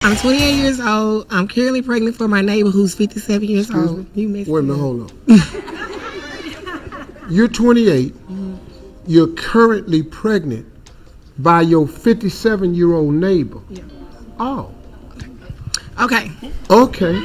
I'm 28 years old. I'm currently pregnant for my neighbor who's 57 years old. Wait a minute, hold on. You're 28. You're currently pregnant by your 57-year-old neighbor. Yeah. Oh. Okay. Okay.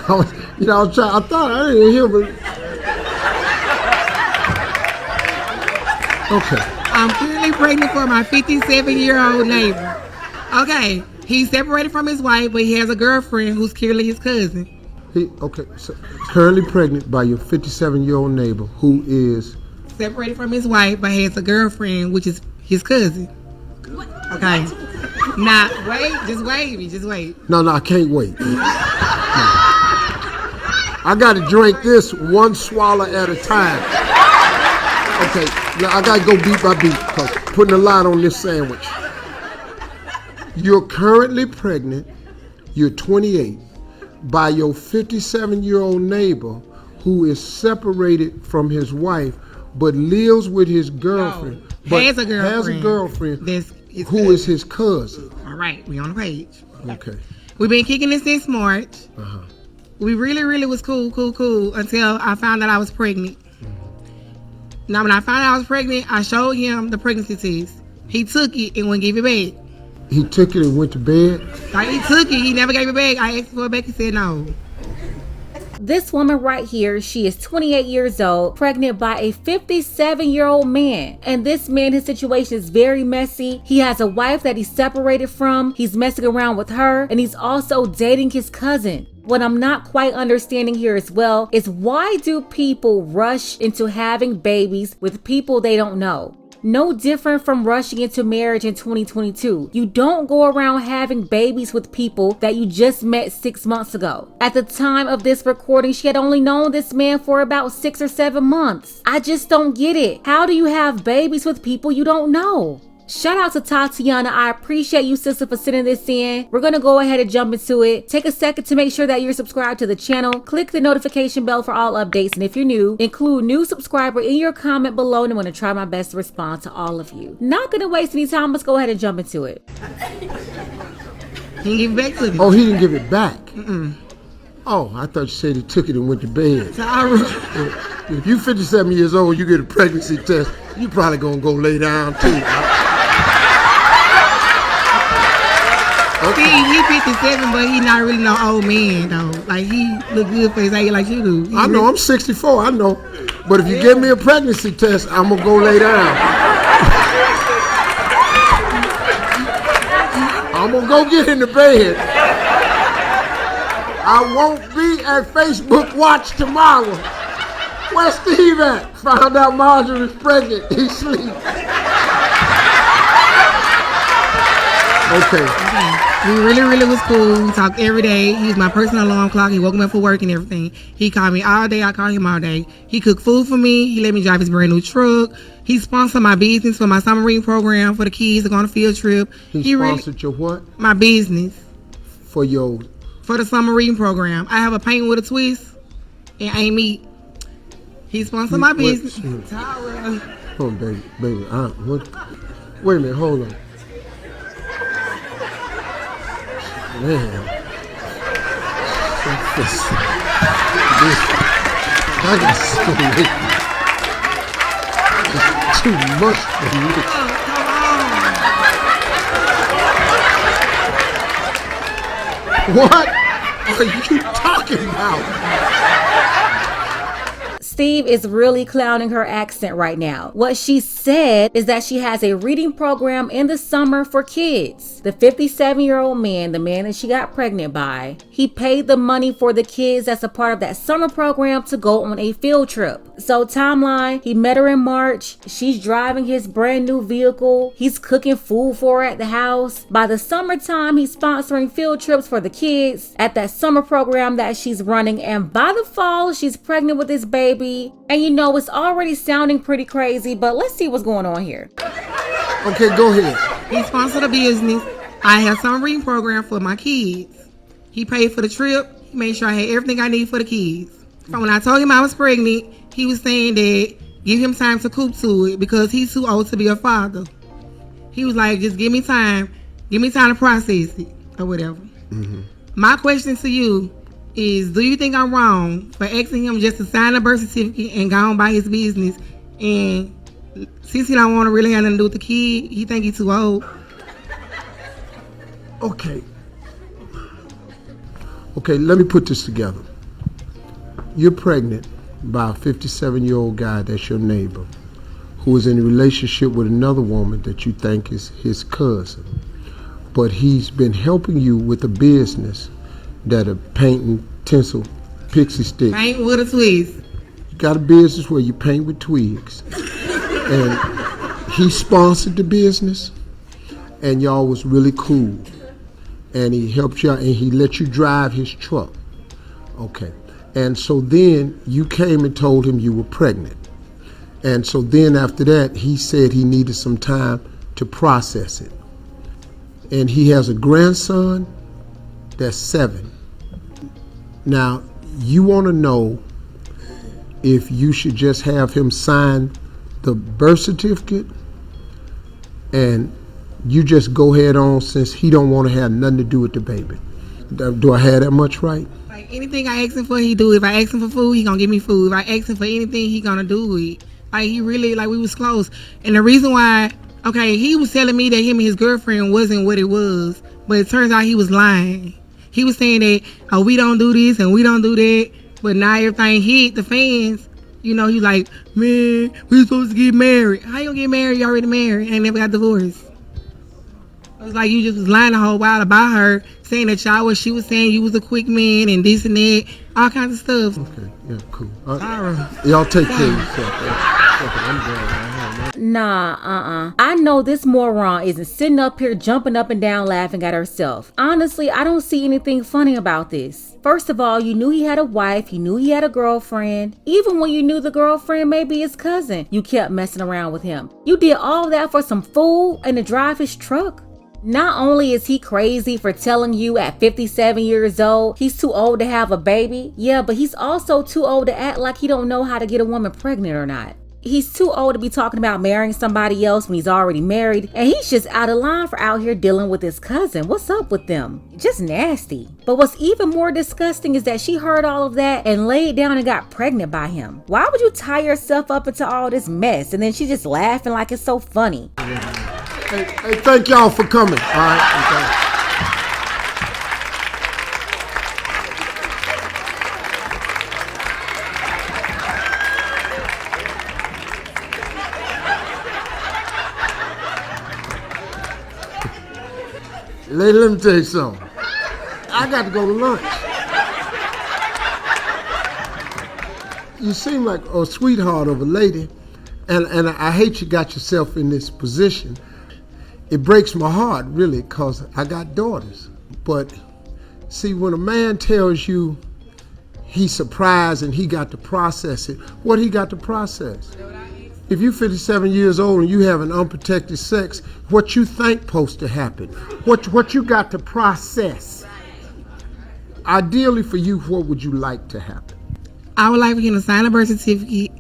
Oh, I thought I didn't hear, but okay. I'm currently pregnant for my 57-year-old neighbor. Okay. He's separated from his wife, but he has a girlfriend who's clearly his cousin. So currently pregnant by your 57-year-old neighbor who is separated from his wife, but has a girlfriend, which is his cousin. What? Okay. Now, just wait. No, I can't wait. No. I got to drink this one swallow at a time. Okay, now I got to go beat by beat because putting a lot on this sandwich. You're currently pregnant, you're 28, by your 57-year-old neighbor who is separated from his wife but lives with his girlfriend. Has a girlfriend. Who is his cousin. All right, we on the page. Okay. We've been kicking this since March. Uh-huh. We really was cool until I found out I was pregnant. Now, when I found out I was pregnant, I showed him the pregnancy test. He took it and wouldn't give it back. He took it and went to bed? Like, he took it. He never gave it back. I asked for it back. He said no. This woman right here, she is 28 years old, pregnant by a 57-year-old man. And this man, his situation is very messy. He has a wife that he's separated from. He's messing around with her. And he's also dating his cousin. What I'm not quite understanding here as well is why do people rush into having babies with people they don't know? No different from rushing into marriage in 2022. You don't go around having babies with people that you just met 6 months ago. At the time of this recording, she had only known this man for about 6 or 7 months. I just don't get it. How do you have babies with people you don't know? Shout out to Tatiana. I appreciate you, sister, for sending this in. We're going to go ahead and jump into it. Take a second to make sure that you're subscribed to the channel. Click the notification bell for all updates. And if you're new, include new subscriber in your comment below. And I'm going to try my best to respond to all of you. Not going to waste any time. Let's go ahead and jump into it. He didn't give it back to me. Oh, he didn't give it back? Oh, I thought you said he took it and went to bed. If you're 57 years old, you get a pregnancy test, you probably going to go lay down too. Okay. See, he 57, but he not really no old man, though. Like, he look good for his age like you do. I know, I'm 64, I know. But if you give me a pregnancy test, I'm going to go lay down. I'm going to go get in the bed. I won't be at Facebook Watch tomorrow. Where's Steve at? Found out Marjorie's pregnant. He sleep. Okay. We really was cool. We talked every day. He was my personal alarm clock. He woke me up for work and everything. He called me all day. I called him all day. He cooked food for me. He let me drive his brand new truck. He sponsored my business for my summer reading program for the kids to go on a field trip. He sponsored your what? My business. For the summer reading program. I have a paint with a twist and ain't meat. He sponsored my business. Hold on, baby. Wait a minute, hold on. Man. This. I got so late. It's too much for me. What are you talking about? Steve is really clowning her accent right now. What she said is that she has a reading program in the summer for kids. The 57-year-old man, the man that she got pregnant by, he paid the money for the kids as a part of that summer program to go on a field trip. So timeline, he met her in March. She's driving his brand new vehicle. He's cooking food for her at the house. By the summertime, he's sponsoring field trips for the kids at that summer program that she's running. And by the fall, she's pregnant with this baby. And you know, it's already sounding pretty crazy, but let's see what's going on here. Okay, go ahead. He sponsored a business. I have summer reading program for my kids. He paid for the trip. He made sure I had everything I need for the kids. From when I told him I was pregnant, he was saying that give him time to coop to it because he's too old to be a father. He was like, just give me time to process it or whatever. My question to you is, do you think I'm wrong for asking him just to sign a birth certificate and go on by his business? And since he don't want to really have nothing to do with the kid, he think he's too old. Okay, let me put this together. You're pregnant by a 57-year-old guy that's your neighbor, who is in a relationship with another woman that you think is his cousin. But he's been helping you with a business that are painting tinsel pixie sticks. Paint with a twist. You got a business where you paint with twigs. And he sponsored the business, and y'all was really cool. And he helped you out, and he let you drive his truck. Okay. And so then you came and told him you were pregnant. And so then after that, he said he needed some time to process it. And he has a grandson that's 7. Now, you want to know if you should just have him sign the birth certificate and you just go head on, since he don't want to have nothing to do with the baby. Do I have that much right? Like anything I ask him for, he do. If I ask him for food, he gonna give me food. If I ask him for anything, he gonna do it. Like he really, like we was close. And the reason why, okay, he was telling me that him and his girlfriend wasn't what it was, but it turns out he was lying. He was saying that, oh, we don't do this and we don't do that, but now everything hit the fans. You know, he's like, man, we supposed to get married. How you gonna get married? You already married and never got divorced. It was like you just was lying a whole while about her, saying that she was saying you was a quick man and this and that, all kinds of stuff. Okay, yeah, cool. Sorry. Y'all take care of yourself. Nah, I know this moron isn't sitting up here jumping up and down laughing at herself. Honestly, I don't see anything funny about this. First of all, you knew he had a wife, you knew he had a girlfriend. Even when you knew the girlfriend may be his cousin, you kept messing around with him. You did all that for some fool and to drive his truck? Not only is he crazy for telling you at 57 years old he's too old to have a baby, yeah, but he's also too old to act like he don't know how to get a woman pregnant or not. He's too old to be talking about marrying somebody else when he's already married, and he's just out of line for out here dealing with his cousin. What's up with them? Just nasty. But what's even more disgusting is that she heard all of that and laid down and got pregnant by him. Why would you tie yourself up into all this mess and then she's just laughing like it's so funny? Hey, thank y'all for coming. All right. Let me tell you something. I got to go to lunch. You seem like a sweetheart of a lady, and I hate you got yourself in this position. It breaks my heart, really, because I got daughters. But see, when a man tells you he's surprised and he got to process it, what he got to process? If you're 57 years old and you have an unprotected sex, what you think supposed to happen? What you got to process? Ideally for you, what would you like to happen? I would like for him to sign a birth certificate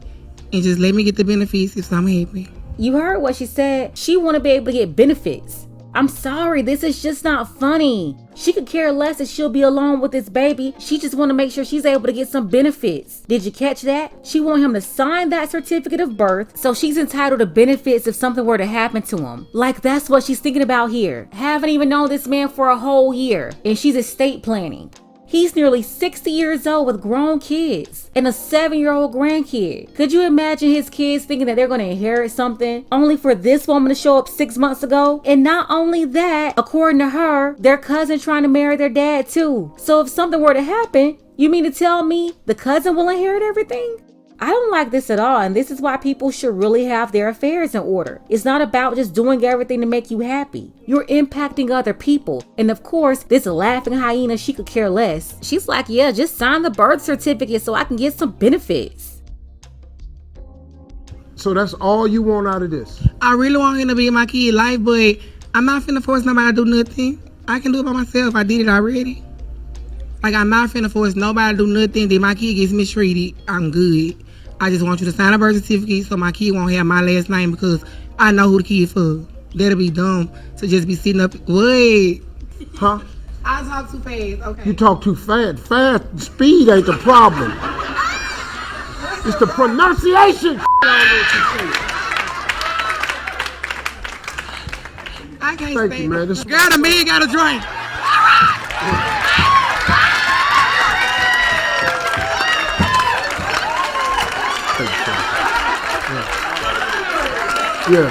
and just let me get the benefits if I'm happy. You heard what she said. She want to be able to get benefits. I'm sorry, this is just not funny. She could care less if she'll be alone with this baby. She just want to make sure she's able to get some benefits. Did you catch that? She want him to sign that certificate of birth so she's entitled to benefits if something were to happen to him. Like that's what she's thinking about here. Haven't even known this man for a whole year and she's estate planning. He's nearly 60 years old with grown kids and a 7-year-old grandkid. Could you imagine his kids thinking that they're going to inherit something only for this woman to show up 6 months ago? And not only that, according to her, their cousin trying to marry their dad too. So if something were to happen, you mean to tell me the cousin will inherit everything? I don't like this at all, and this is why people should really have their affairs in order. It's not about just doing everything to make you happy. You're impacting other people. And of course, this laughing hyena, she could care less. She's like, yeah, just sign the birth certificate so I can get some benefits. So that's all you want out of this? I really want him to be in my kid's life, but I'm not finna force nobody to do nothing. I can do it by myself. I did it already. Like, I'm not finna force nobody to do nothing. Then my kid gets mistreated. I'm good. I just want you to sign a birth certificate so my kid won't have my last name because I know who the kid for. That'll be dumb to just be sitting up. Wait. Huh? I talk too fast. Okay. You talk too fast. Fast speed ain't the problem. It's the pronunciation. I can't Thank say you, man. Girl, the man got a drink. Yeah.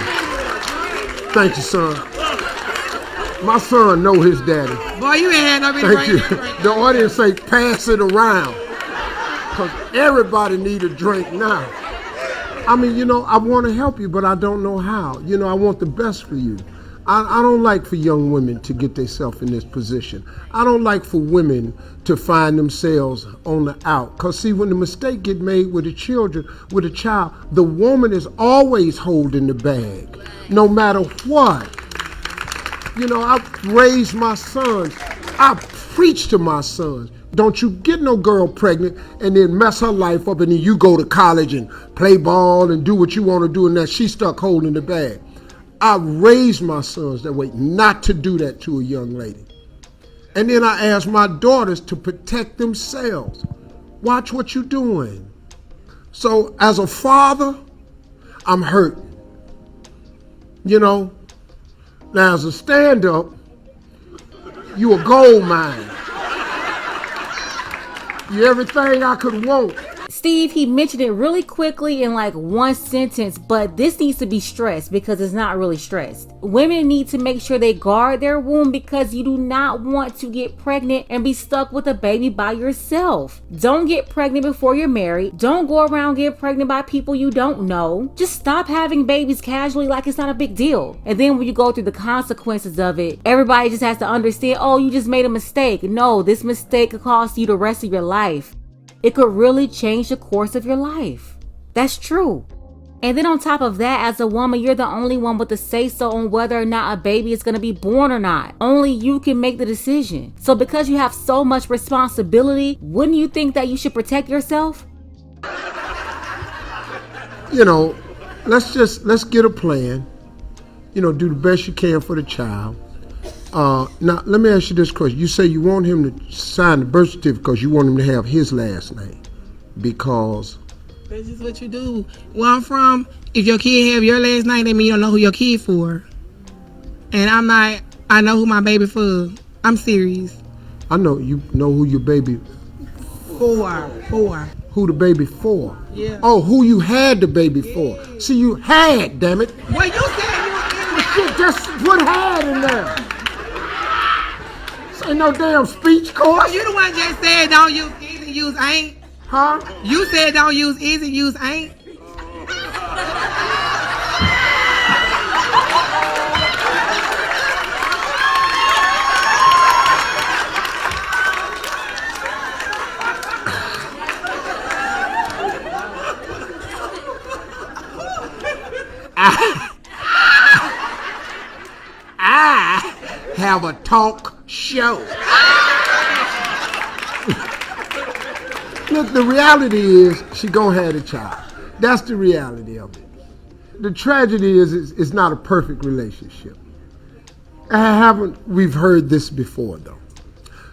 Thank you, son. My son know his daddy. Boy, you ain't had no Thank you. The audience say pass it around. Because everybody need a drink now. I mean, you know, I want to help you, but I don't know how. You know, I want the best for you. I don't like for young women to get themselves in this position. I don't like for women to find themselves on the out. Because, see, when the mistake get made with the children, with a child, the woman is always holding the bag, no matter what. You know, I've raised my sons. I preach to my sons. Don't you get no girl pregnant and then mess her life up and then you go to college and play ball and do what you want to do and that she's stuck holding the bag. I raised my sons that way, not to do that to a young lady. And then I asked my daughters to protect themselves. Watch what you're doing. So as a father, I'm hurt. You know, now as a stand-up, you a gold mine. You everything I could want. Steve, he mentioned it really quickly in like one sentence, but this needs to be stressed because it's not really stressed. Women need to make sure they guard their womb because you do not want to get pregnant and be stuck with a baby by yourself. Don't get pregnant before you're married. Don't go around getting pregnant by people you don't know. Just stop having babies casually like it's not a big deal. And then when you go through the consequences of it, everybody just has to understand, oh, you just made a mistake. No, this mistake could cost you the rest of your life. It could really change the course of your life. That's true. And then on top of that, as a woman, you're the only one with the say-so on whether or not a baby is going to be born or not. Only you can make the decision. So because you have so much responsibility, wouldn't you think that you should protect yourself? You know, let's get a plan. You know, do the best you can for the child. Now, let me ask you this question. You say you want him to sign the birth certificate because you want him to have his last name. Because? That's just what you do. Where I'm from, if your kid have your last name, that means you don't know who your kid for. And I know who my baby for. I'm serious. I know you know who your baby For. Who the baby for? Yeah. Oh, who you had the baby for. See, you had, damn it. Well, you said you was Just put had in there. Ain't no damn speech course. You the one just said don't use is and use ain't. Huh? You said don't use is and use ain't. I have a talk show. Look, the reality is she gonna have a child. That's the reality of it. The tragedy is it's not a perfect relationship. We've heard this before though.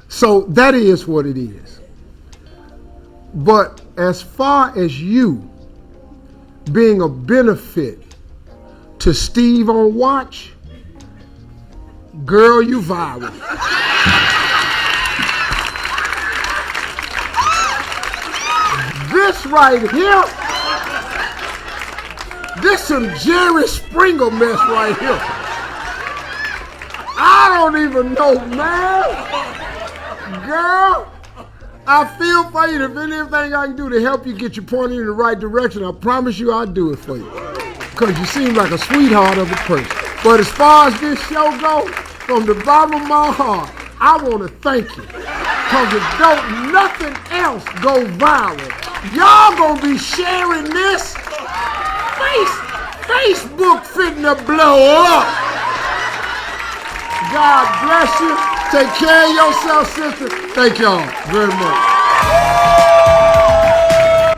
So that is what it is. But as far as you being a benefit to Steve on Watch, girl, you viral. This right here, this some Jerry Springer mess right here. I don't even know, man. Girl, I feel for you. If anything I can do to help you get you pointed in the right direction, I promise you I'll do it for you. Because you seem like a sweetheart of a person. But as far as this show goes, from the bottom of my heart, I want to thank you. Because if don't nothing else go viral, y'all gonna be sharing this. Facebook fitting to blow up. God bless you. Take care of yourself, sister. Thank y'all very much.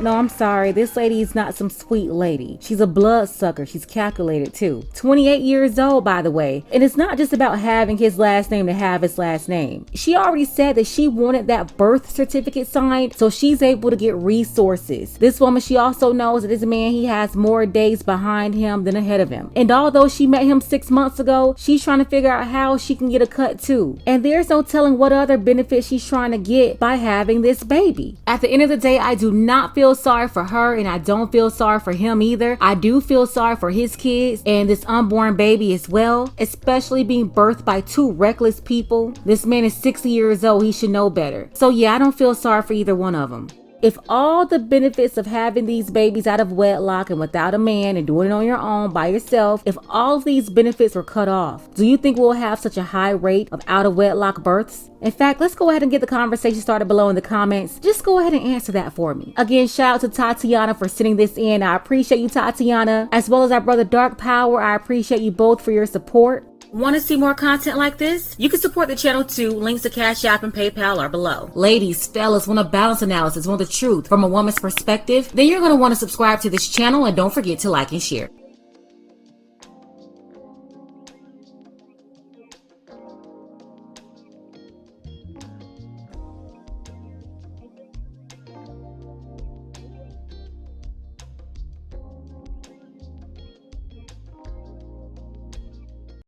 No, I'm sorry. This lady is not some sweet lady. She's a bloodsucker. She's calculated too. 28 years old, by the way. And it's not just about having his last name to have his last name. She already said that she wanted that birth certificate signed, so she's able to get resources. This woman, she also knows that this man, he has more days behind him than ahead of him. And although she met him 6 months ago, she's trying to figure out how she can get a cut too. And there's no telling what other benefits she's trying to get by having this baby. At the end of the day, I do not feel sorry for her, and I don't feel sorry for him either. I do feel sorry for his kids and this unborn baby as well, especially being birthed by two reckless people. This man is 60 years old. He should know better. So yeah, I don't feel sorry for either one of them. If all the benefits of having these babies out of wedlock and without a man and doing it on your own by yourself, if all of these benefits were cut off, do you think we'll have such a high rate of out of wedlock births? In fact, let's go ahead and get the conversation started below in the comments. Just go ahead and answer that for me. Again, shout out to Tatiana for sending this in. I appreciate you, Tatiana, as well as our brother Dark Power. I appreciate you both for your support. Want to see more content like this? You can support the channel too. Links to Cash App and PayPal are below. Ladies, fellas, want a balance analysis, want the truth from a woman's perspective? Then you're going to want to subscribe to this channel, and don't forget to like and share.